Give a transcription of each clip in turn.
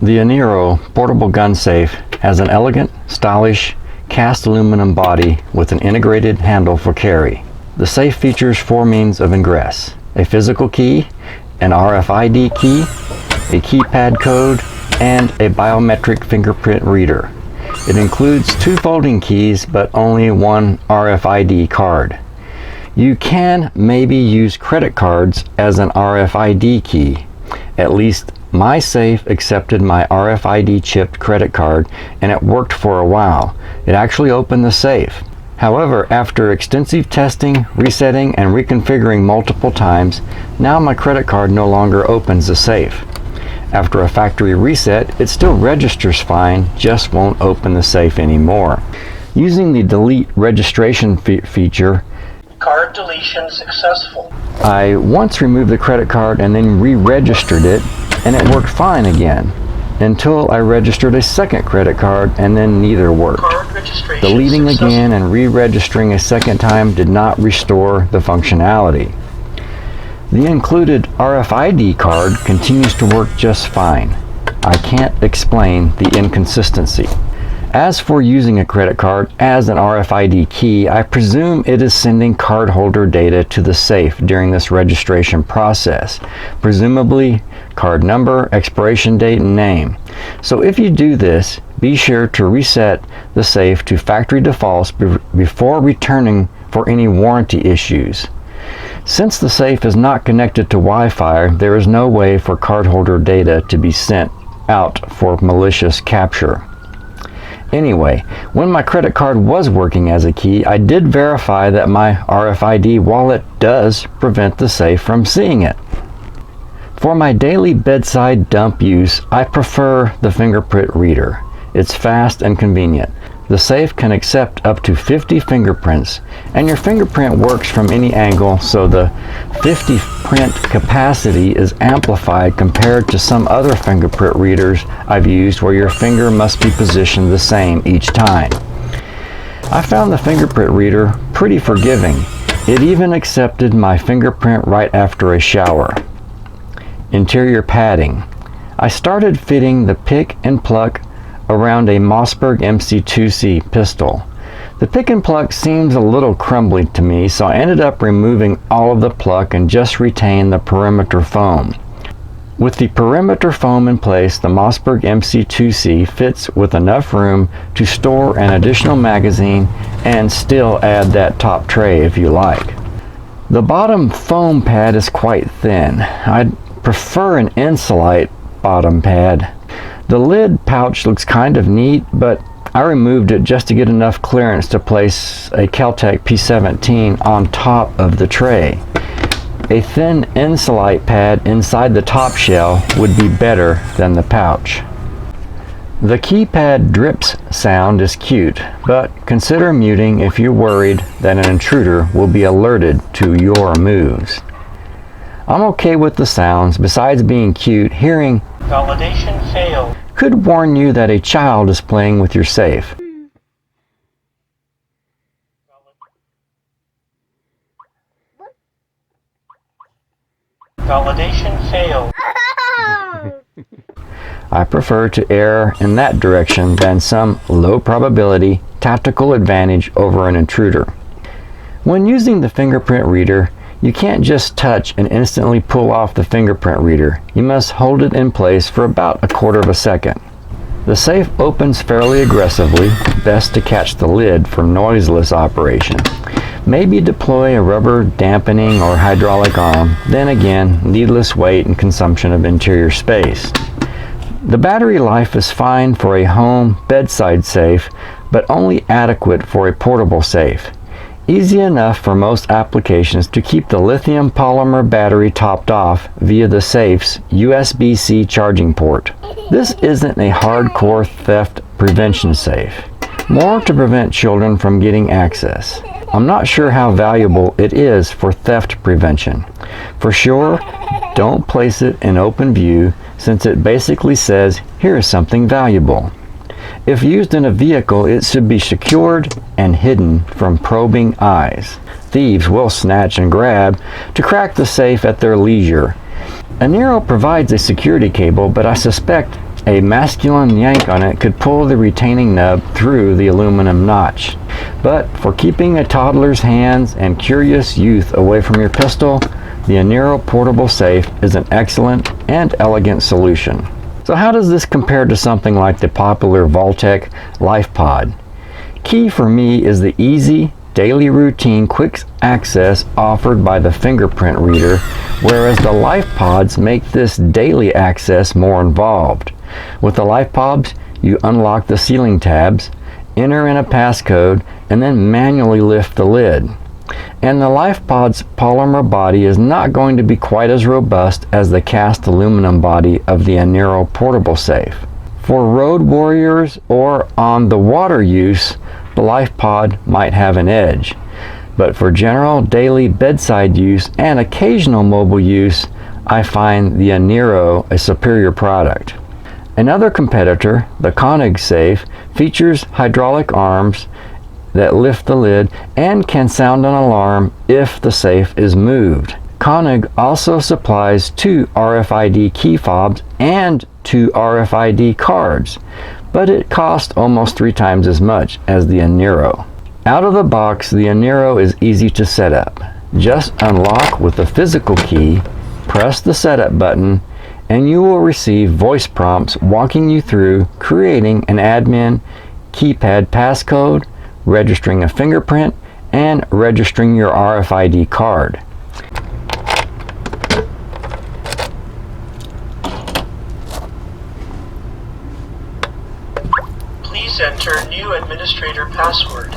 The Ainiro Portable Gun Safe has an elegant, stylish, cast aluminum body with an integrated handle for carry. The safe features 4 means of ingress: a physical key, an RFID key, a keypad code, and a biometric fingerprint reader. It includes 2 folding keys but only 1 RFID card. You can maybe use credit cards as an RFID key. At least my safe accepted my RFID chipped credit card and it worked for a while. It actually opened the safe. However, after extensive testing, resetting, and reconfiguring multiple times, now my credit card no longer opens the safe. After a factory reset, it still registers fine, just won't open the safe anymore. Using the delete registration feature, card deletion successful. I once removed the credit card and then re-registered it, and it worked fine again, until I registered a second credit card and then neither worked. Deleting again and re-registering a second time did not restore the functionality. The included RFID card continues to work just fine. I can't explain the inconsistency. As for using a credit card as an RFID key, I presume it is sending cardholder data to the safe during this registration process, presumably card number, expiration date, and name. So if you do this, be sure to reset the safe to factory defaults before returning for any warranty issues. Since the safe is not connected to Wi-Fi, there is no way for cardholder data to be sent out for malicious capture. Anyway, when my credit card was working as a key, I did verify that my RFID wallet does prevent the safe from seeing it. For my daily bedside dump use, I prefer the Fingerprint Reader. It's fast and convenient. The safe can accept up to 50 fingerprints, and your fingerprint works from any angle, so the 50 print capacity is amplified compared to some other fingerprint readers I've used where your finger must be positioned the same each time. I found the Fingerprint Reader pretty forgiving. It even accepted my fingerprint right after a shower. Interior padding. I started fitting the pick and pluck around a Mossberg MC2C pistol. The pick and pluck seems a little crumbly to me, so I ended up removing all of the pluck and just retained the perimeter foam. With the perimeter foam in place, the Mossberg MC2C fits with enough room to store an additional magazine and still add that top tray if you like. The bottom foam pad is quite thin. I'd prefer an Insulite bottom pad. The lid pouch looks kind of neat, but I removed it just to get enough clearance to place a Kel-Tec P17 on top of the tray. A thin Insulite pad inside the top shell would be better than the pouch. The keypad drips sound is cute, but consider muting if you're worried that an intruder will be alerted to your moves. I'm okay with the sounds. Besides being cute, hearing validation failed could warn you that a child is playing with your safe. Validation failed. I prefer to err in that direction than some low probability tactical advantage over an intruder. When using the Fingerprint Reader, you can't just touch and instantly pull off the fingerprint reader. You must hold it in place for about 1/4 of a second. The safe opens fairly aggressively, best to catch the lid for noiseless operation. Maybe deploy a rubber dampening or hydraulic arm, then again, needless weight and consumption of interior space. The battery life is fine for a home bedside safe, but only adequate for a portable safe. Easy enough for most applications to keep the lithium polymer battery topped off via the safe's USB-C charging port. This isn't a hardcore theft prevention safe, more to prevent children from getting access. I'm not sure how valuable it is for theft prevention. For sure, don't place it in open view since it basically says, here is something valuable. If used in a vehicle, it should be secured and hidden from probing eyes. Thieves will snatch and grab to crack the safe at their leisure. Ainiro provides a security cable, but I suspect A masculine yank on it could pull the retaining nub through the aluminum notch. But for keeping a toddler's hands and curious youth away from your pistol, the Ainiro Portable Safe is an excellent and elegant solution. So how does this compare to something like the popular Vaultec LifePod? Key for me is the easy, daily routine quick access offered by the Fingerprint Reader, whereas the LifePods make this daily access more involved. With the LifePods, you unlock the ceiling tabs, enter in a passcode, and then manually lift the lid. And the LifePod's polymer body is not going to be quite as robust as the cast aluminum body of the Ainiro Portable Safe. For road warriors or on the water use, the LifePod might have an edge. But for general daily bedside use and occasional mobile use, I find the Ainiro a superior product. Another competitor, the Konig safe, features hydraulic arms that lift the lid and can sound an alarm if the safe is moved. Konig also supplies 2 RFID key fobs and 2 RFID cards, but it costs almost 3 times as much as the Ainiro. Out of the box, the Ainiro is easy to set up. Just unlock with the physical key, press the setup button, and you will receive voice prompts walking you through creating an admin keypad passcode, registering a fingerprint, and registering your RFID card. Please enter new administrator password.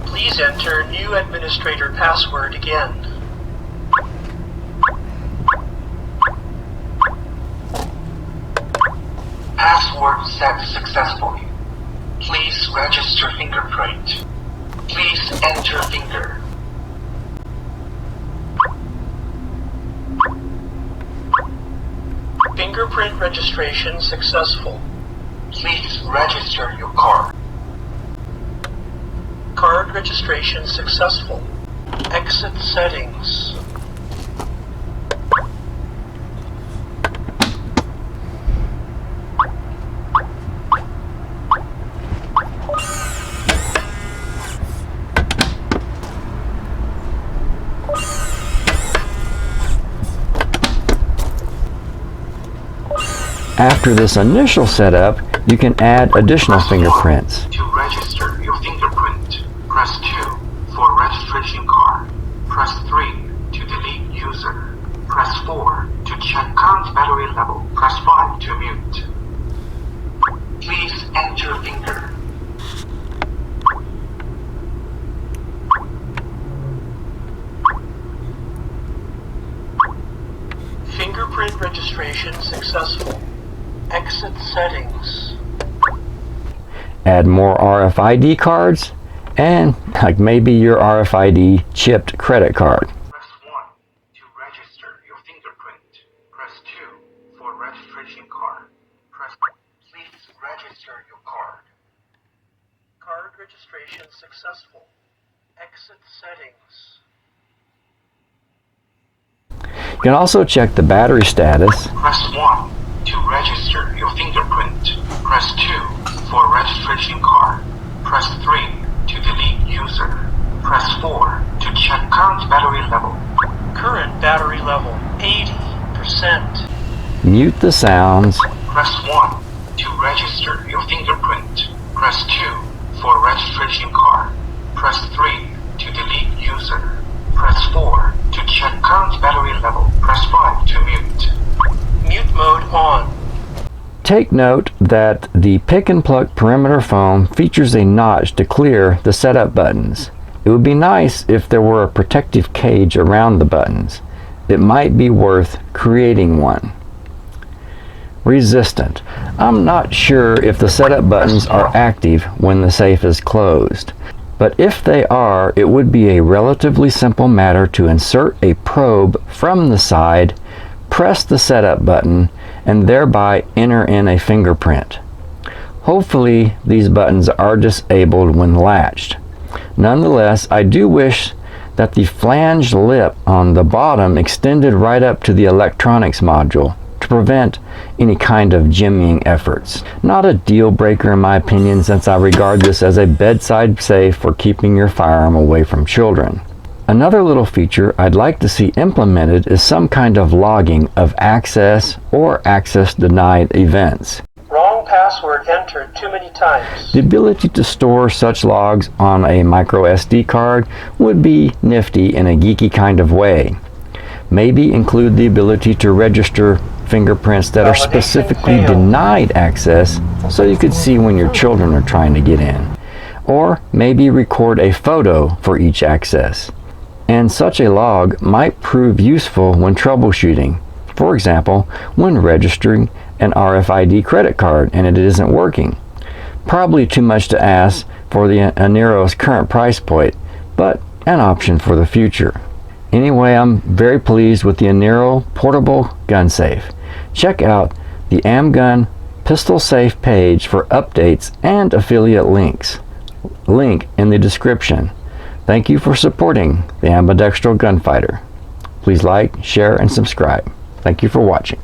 Please enter new administrator password again. Password set successfully. Please register fingerprint. Please enter finger. Fingerprint registration successful. Please register your card. Card registration successful. Exit settings. After this initial setup, you can add additional fingerprints. To register your fingerprint, press 2 for registration card. Press 3 to delete user. Press 4 to check current battery level. Press 5 to mute. Please enter finger. Fingerprint registration successful. Exit settings. Add more RFID cards and like maybe your RFID chipped credit card. Press 1 to register your fingerprint. Press 2 for registration card. Please register your card. Card registration successful. Exit settings. You can also check the battery status. Press 1 to register your fingerprint. Press 2 for registration card. Press 3 to delete user. Press 4 to check current battery level. Current battery level 80%. Mute the sounds. Press 1 to register your fingerprint. Press 2 for registration card. Press 3 to delete user. Press 4 to check current battery level. Press 5 to mute. Mute mode on. Take note that the pick and pluck perimeter foam features a notch to clear the setup buttons. It would be nice if there were a protective cage around the buttons. It might be worth creating one. Resistant. I'm not sure if the setup buttons are active when the safe is closed. But if they are, it would be a relatively simple matter to insert a probe from the side, press the setup button, and thereby enter in a fingerprint. Hopefully these buttons are disabled when latched. Nonetheless, I do wish that the flanged lip on the bottom extended right up to the electronics module to prevent any kind of jimmying efforts. Not a deal breaker in my opinion, since I regard this as a bedside safe for keeping your firearm away from children. Another little feature I'd like to see implemented is some kind of logging of access or access denied events. Wrong password entered too many times. The ability to store such logs on a micro SD card would be nifty in a geeky kind of way. Maybe include the ability to register fingerprints that are specifically denied access so you could see when your children are trying to get in. Or maybe record a photo for each access. And such a log might prove useful when troubleshooting. For example, when registering an RFID credit card and it isn't working. Probably too much to ask for the Ainiro's current price point, but an option for the future. Anyway, I'm very pleased with the Ainiro Portable Gun Safe. Check out the AmbGun Pistol Safe page for updates and affiliate links. Link in the description. Thank you for supporting the ambidextrous gunfighter. Please like, share, and subscribe. Thank you for watching.